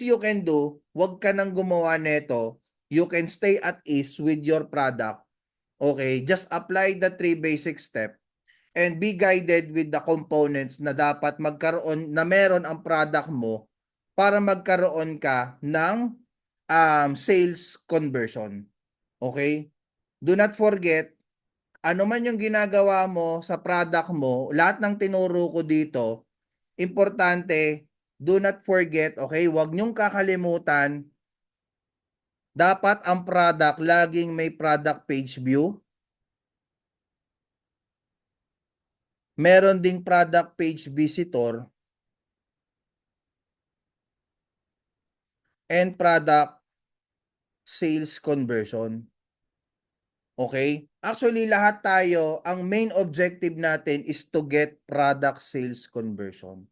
You can do, wag ka nang gumawa nito. You can stay at ease with your product. Okay, just apply the 3 basic step and be guided with the components na dapat magkaroon na meron ang product mo para magkaroon ka ng sales conversion. Okay? Do not forget, ano man yung ginagawa mo sa product mo, lahat ng tinuro ko dito, importante, do not forget, okay? Huwag niyong kakalimutan, dapat ang product, laging may product page view. Meron ding product page visitor and product sales conversion. Okay? Actually, lahat tayo, ang main objective natin is to get product sales conversion.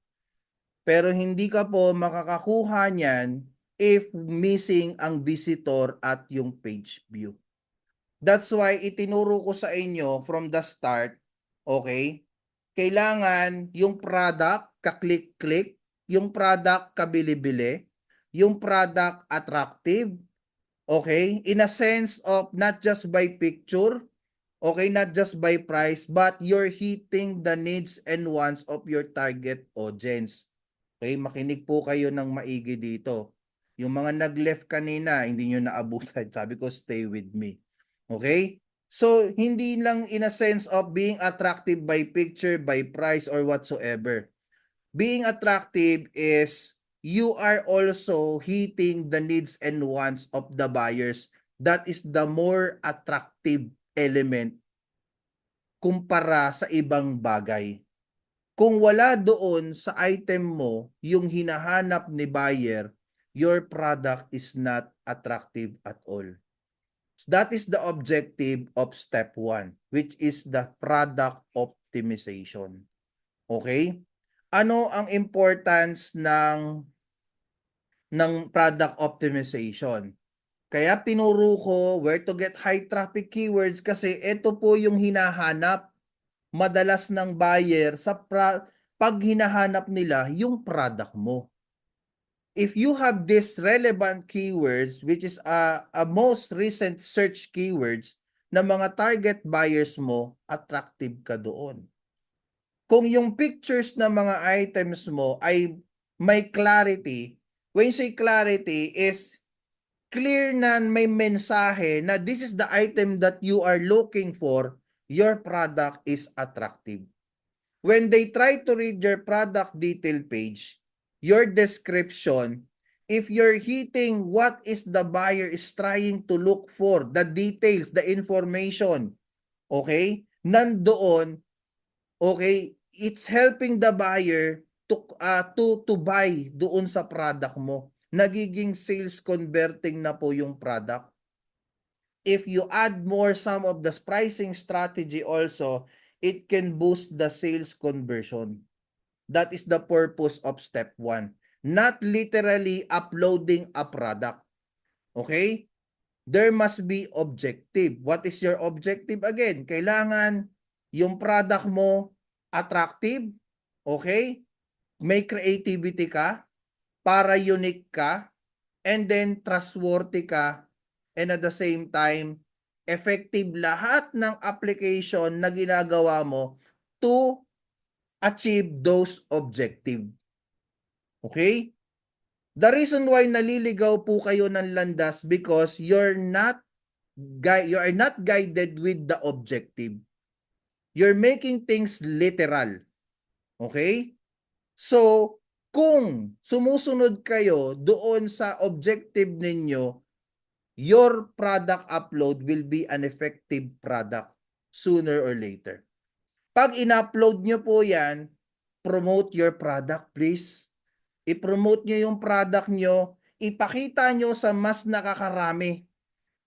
Pero hindi ka po makakakuha niyan if missing ang visitor at yung page view. That's why itinuro ko sa inyo from the start, okay? Kailangan yung product ka-click-click, yung product kabili-bili, yung product attractive, okay? In a sense of not just by picture, okay, not just by price, but you're hitting the needs and wants of your target audience. Okay, makinig po kayo ng maigi dito. Yung mga nag-left kanina, hindi nyo naabutan. Sabi ko, stay with me. Okay? So, hindi lang in a sense of being attractive by picture, by price, or whatsoever. Being attractive is you are also hitting the needs and wants of the buyers. That is the more attractive element kumpara sa ibang bagay. Kung wala doon sa item mo yung hinahanap ni buyer, your product is not attractive at all. That is the objective of step 1, which is the product optimization. Okay? Ano ang importance ng product optimization? Kaya pinuro ko where to get high traffic keywords kasi ito po yung hinahanap madalas ng buyer sa pag hinahanap nila yung product mo. If you have this relevant keywords, which is a most recent search keywords na mga target buyers mo, attractive ka doon. Kung yung pictures ng mga items mo ay may clarity, when you say clarity is clear na may mensahe na this is the item that you are looking for, your product is attractive. When they try to read your product detail page, your description, if you're hitting what is the buyer is trying to look for, the details, the information, okay, nandoon, okay, it's helping the buyer to buy doon sa product mo. Nagiging sales converting na po yung product. If you add more some of the pricing strategy also, it can boost the sales conversion. That is the purpose of step 1. Not literally uploading a product. Okay? There must be objective. What is your objective? Again, kailangan yung product mo attractive, okay? May creativity ka, para unique ka, and then trustworthy ka, and at the same time, effective lahat ng application na ginagawa mo to achieve those objective. Okay? The reason why naliligaw po kayo ng landas because you are not guided with the objective. You're making things literal. Okay? So, kung sumusunod kayo doon sa objective ninyo, your product upload will be an effective product sooner or later. Pag in-upload nyo po yan, promote your product please. I-promote nyo yung product nyo, ipakita nyo sa mas nakakarami.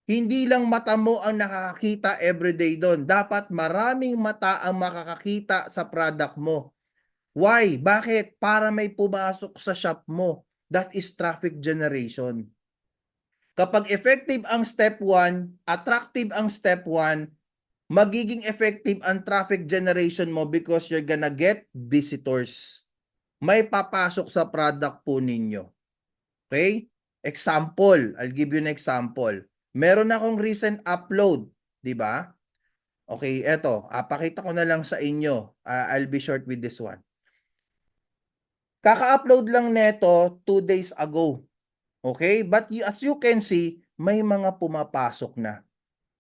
Hindi lang mata mo ang nakakakita everyday doon. Dapat maraming mata ang makakakita sa product mo. Why? Bakit? Para may pumasok sa shop mo. That is traffic generation. Kapag effective ang step 1, attractive ang step 1, magiging effective ang traffic generation mo because you're gonna get visitors. May papasok sa product po ninyo. Okay? Example, I'll give you an example. Meron akong recent upload, di ba? Okay, eto, pakita ko na lang sa inyo. I'll be short with this one. Kaka-upload lang neto 2 days ago. Okay? But as you can see, may mga pumapasok na.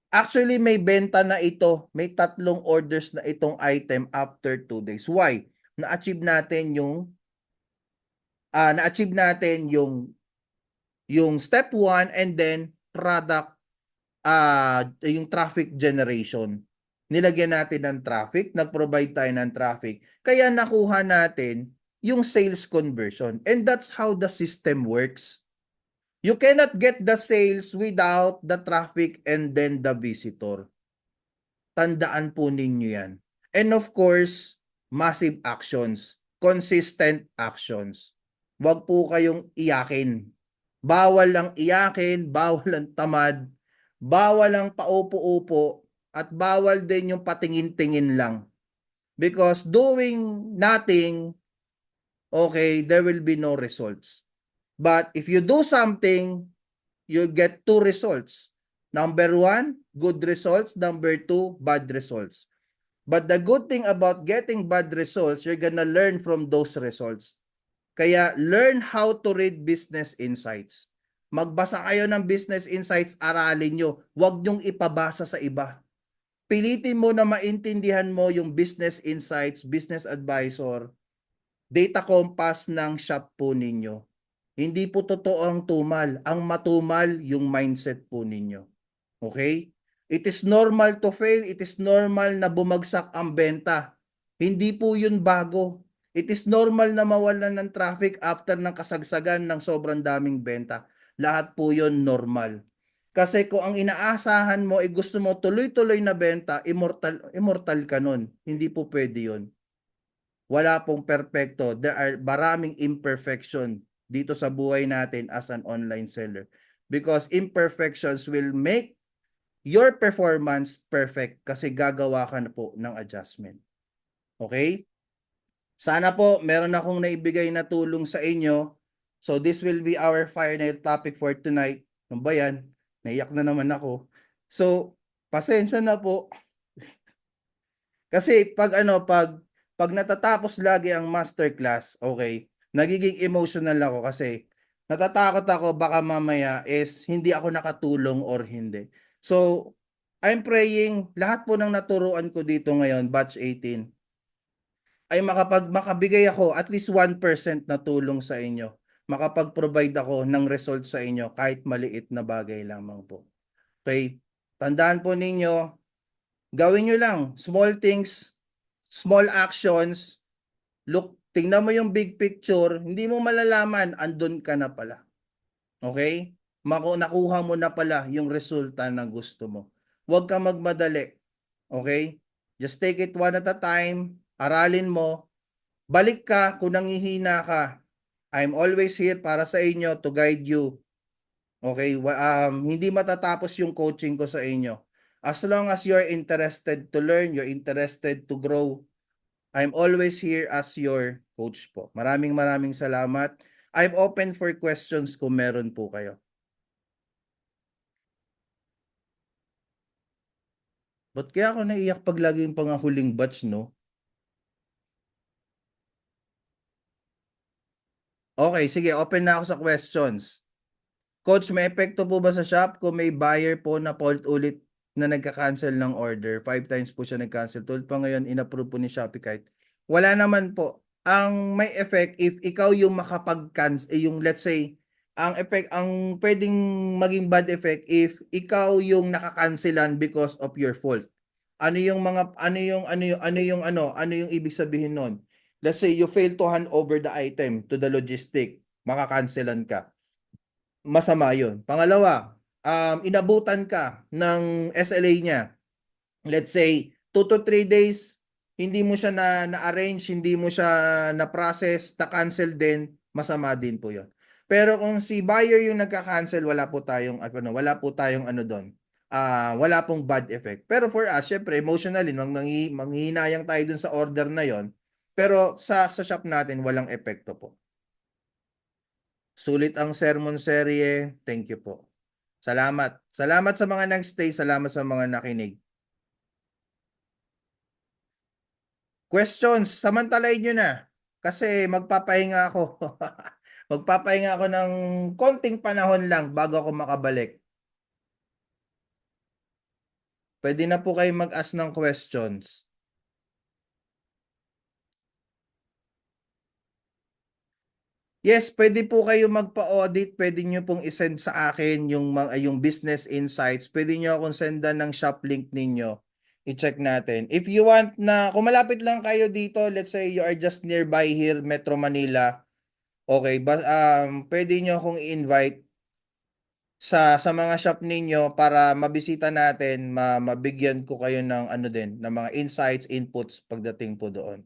Actually, may benta na ito. May 3 orders na itong item after 2 days. Why? Na-achieve natin yung step 1 and then product yung traffic generation. Nilagyan natin ng traffic, nag-provide tayo ng traffic. Kaya nakuha natin yung sales conversion. And that's how the system works. You cannot get the sales without the traffic and then the visitor. Tandaan po ninyo yan. And of course, massive actions, consistent actions. Huwag po kayong iyakin. Bawal lang iyakin, bawal lang tamad, bawal lang paupo-upo, at bawal din yung patingin-tingin lang. Because doing nothing, okay, there will be no results. But if you do something, you get 2 results. Number 1, good results. Number 2, bad results. But the good thing about getting bad results, you're gonna learn from those results. Kaya learn how to read business insights. Magbasa kayo ng business insights, aralin nyo. Huwag nyong ipabasa sa iba. Pilitin mo na maintindihan mo yung business insights, business advisor, data compass ng shop po ninyo. Hindi po totoo ang tumal. Ang matumal yung mindset po ninyo. Okay? It is normal to fail. It is normal na bumagsak ang benta. Hindi po yun bago. It is normal na mawalan ng traffic after ng kasagsagan ng sobrang daming benta. Lahat po yun normal. Kasi kung ang inaasahan mo ay gusto mo tuloy-tuloy na benta, immortal ka nun. Hindi po pwede yun. Wala pong perfecto. There are maraming imperfection dito sa buhay natin as an online seller. Because imperfections will make your performance perfect kasi gagawa ka na po ng adjustment. Okay? Sana po meron akong naibigay na tulong sa inyo. So this will be our final topic for tonight. Ano ba yan? Naiyak na naman ako. So, pasensya na po. Kasi pag natatapos lagi ang masterclass, okay, nagiging emotional ako kasi natatakot ako baka mamaya is hindi ako nakatulong or hindi. So, I'm praying lahat po ng naturuan ko dito ngayon, batch 18, ay makabigay ako at least 1% na tulong sa inyo. Makapag-provide ako ng result sa inyo kahit maliit na bagay lamang po. Okay? Tandaan po ninyo, gawin nyo lang small things, small actions. Look, tingnan mo yung big picture, hindi mo malalaman, andun ka na pala. Okay? Nakuha mo na pala yung resulta na gusto mo. Huwag ka magmadali. Okay? Just take it one at a time, aralin mo, balik ka kung nangihina ka. I'm always here para sa inyo to guide you. Okay? Hindi matatapos yung coaching ko sa inyo. As long as you're interested to learn, you're interested to grow, I'm always here as your coach po. Maraming salamat. I'm open for questions kung meron po kayo. Ba't kaya ako naiyak pag lagi yung pangahuling batch, no? Okay, sige, open na ako sa questions. Coach, may epekto po ba sa shop kung may buyer po na ulit na nagka-cancel ng order? 5 times po siya nag-cancel. Tulad pa ngayon, inapprove po ni Shopee kahit. Wala naman po. Ang may effect, if ikaw yung makapag-cancel, yung let's say, ang pwedeng maging bad effect if ikaw yung nakakancelan because of your fault. Ano yung ibig sabihin nun? Let's say you fail to hand over the item to the logistic, makakancelan ka. Masama yun. Pangalawa, inabutan ka ng SLA niya. Let's say 2 to 3 days hindi mo siya na-arrange, hindi mo siya na-process, na-cancel din, masama din po 'yon. Pero kung si buyer yung nagka-cancel, wala po tayong ano doon. Wala pong bad effect. Pero for us, syempre emotionally manghihinayang tayo dun sa order na 'yon. Pero sa shop natin walang epekto po. Sulit ang sermon serye. Thank you po. Salamat. Salamat sa mga nag-stay. Salamat sa mga nakinig. Questions, samantalain nyo na. Kasi magpapahinga ako. Magpapahinga ako ng konting panahon lang bago ako makabalik. Pwede na po kayo mag-ask ng questions. Yes, pwede po kayo magpa-audit, pwede nyo pong isend sa akin yung business insights, pwede nyo akong sendan ng shop link ninyo, i-check natin. If you want na, kung malapit lang kayo dito, let's say you are just nearby here, Metro Manila, okay, pwede nyo akong i-invite sa mga shop ninyo para mabisita natin, mabigyan ko kayo ng ano din, ng mga insights, inputs pagdating po doon.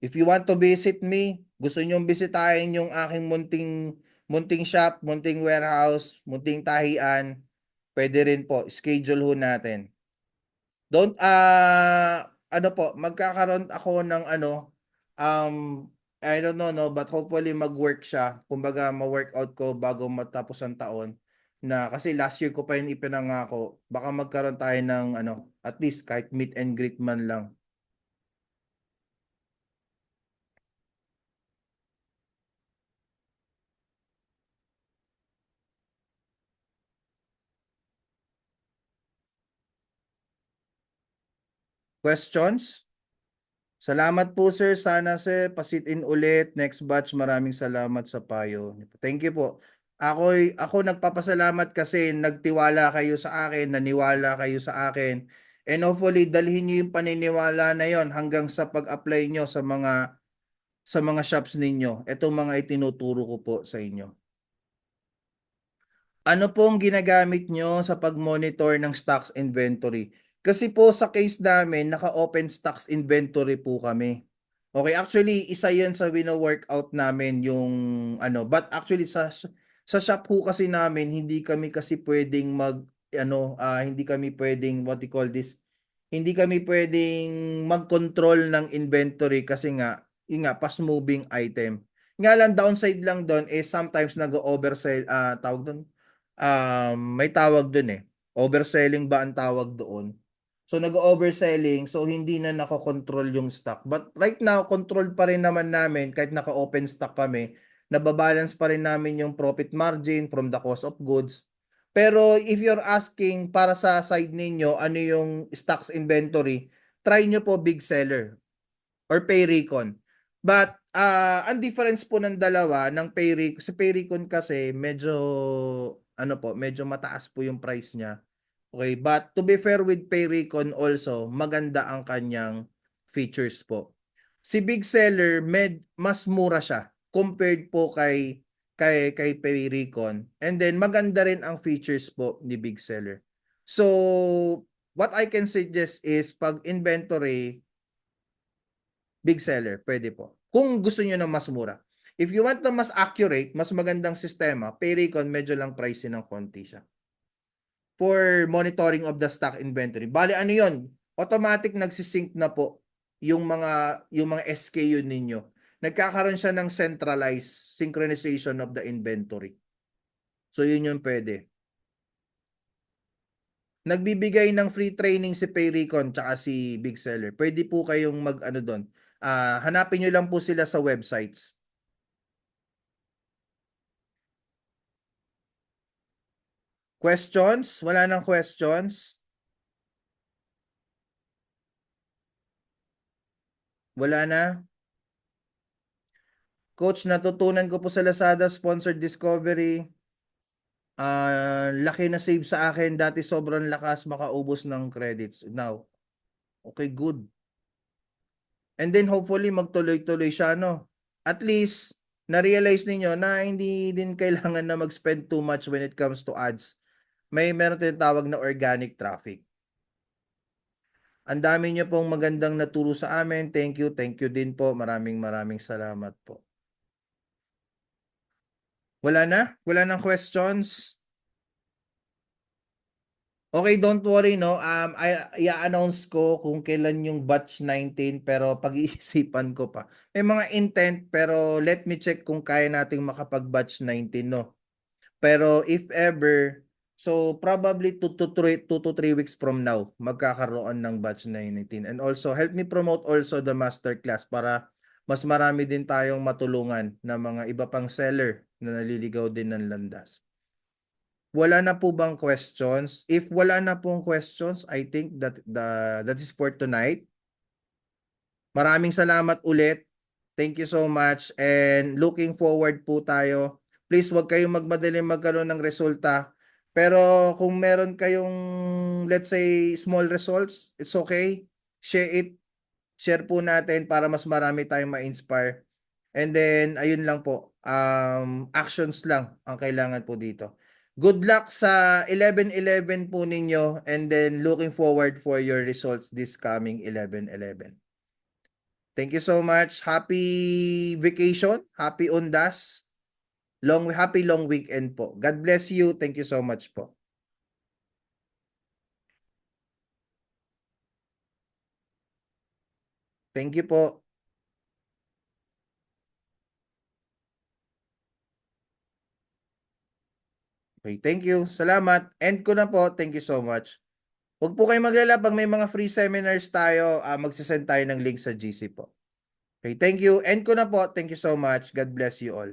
If you want to visit me, gusto nyong bisitahin yung aking munting shop, munting warehouse, munting tahian, pwede rin po, schedule ho natin. Don't, ano po, magkakaroon ako ng ano, I don't know, no, but hopefully mag-work siya. Kumbaga, ma-workout ko bago matapos ang taon. Na, kasi last year ko pa yun ipinangako, baka magkaroon tayo ng ano, at least kahit meet and greet man lang. Questions? Salamat po sir. Sana sir, pasit-in ulit. Next batch, maraming salamat sa payo. Thank you po. Ako nagpapasalamat kasi nagtiwala kayo sa akin, naniwala kayo sa akin. And hopefully, dalhin niyo yung paniniwala na yon hanggang sa pag-apply nyo sa mga shops ninyo. Itong mga itinuturo ko po sa inyo. Ano pong ginagamit nyo sa pag-monitor ng stocks inventory? Kasi po sa case namin, naka-open stocks inventory po kami. Okay, actually, isa yan sa wino-workout namin yung ano, but actually sa shop po kasi namin, hindi kami kasi pwedeng hindi kami pwedeng what you call this, hindi kami pwedeng mag-control ng inventory kasi nga, yun nga, fast moving item. Nga lang, downside lang doon is sometimes nag-oversell, tawag doon, may tawag dun eh. Overselling ba ang tawag doon? So nag-overselling, so hindi na nako-control yung stock. But right now, control pa rin naman namin kahit naka-open stock kami, nababalance pa rin namin yung profit margin from the cost of goods. Pero if you're asking para sa side ninyo, ano yung stocks inventory, try nyo po big seller or Payrecon. But ang difference po ng dalawa ng Payrecon, si Payrecon kasi medyo mataas po yung price niya. Okay, but to be fair with Payrecon also, maganda ang kanyang features po. Si Big Seller mas mura siya compared po kay Payrecon. And then maganda rin ang features po ni Big Seller. So, what I can suggest is pag inventory, Big Seller, pwede po. Kung gusto niyo ng mas mura. If you want na mas accurate, mas magandang sistema, Payrecon medyo lang pricey ng konti siya. For monitoring of the stock inventory. Bale ano 'yon? Automatic nagsisync na po yung mga SKU ninyo. Nagkakaroon siya ng centralized synchronization of the inventory. So yun yung pwede. Nagbibigay ng free training si Payrecon tsaka si Big Seller. Pwede po kayong mag-ano doon. Hanapin nyo lang po sila sa websites. Questions? Wala nang questions? Wala na? Coach, natutunan ko po sa Lazada Sponsored Discovery. Laki na save sa akin. Dati sobrang lakas makaubos ng credits. Now, okay, good. And then hopefully magtuloy-tuloy siya, no? At least, na-realize ninyo na hindi din kailangan na mag-spend too much when it comes to ads. Meron tinatawag na organic traffic. Ang dami niyo pong magandang naturo sa amin. Thank you din po. Maraming salamat po. Wala na? Wala nang questions? Okay, don't worry 'no, i-a-announce ko kung kailan yung batch 19 pero pag-iisipan ko pa. May mga intent pero let me check kung kaya nating makapag-batch 19 'no. Pero if ever, so probably 2 to 3 weeks from now, magkakaroon ng batch 19. And also, help me promote also the masterclass para mas marami din tayong matulungan na mga iba pang seller na naliligaw din ng landas. Wala na po bang questions? If wala na pong questions, I think that is for tonight. Maraming salamat ulit. Thank you so much and looking forward po tayo. Please wag kayong magmadali magkaroon ng resulta. Pero kung meron kayong let's say small results, it's okay. Share po natin para mas marami tayong ma-inspire. And then ayun lang po, actions lang ang kailangan po dito. Good luck sa 11/11 po ninyo and then looking forward for your results this coming 11/11. Thank you so much. Happy vacation, happy Undas. Happy long weekend po. God bless you. Thank you so much po. Thank you po. Okay, thank you. Salamat. End ko na po. Thank you so much. Huwag po kayong maglala pag may mga free seminars tayo, magsisend tayo ng link sa GC po. Okay, thank you. End ko na po. Thank you so much. God bless you all.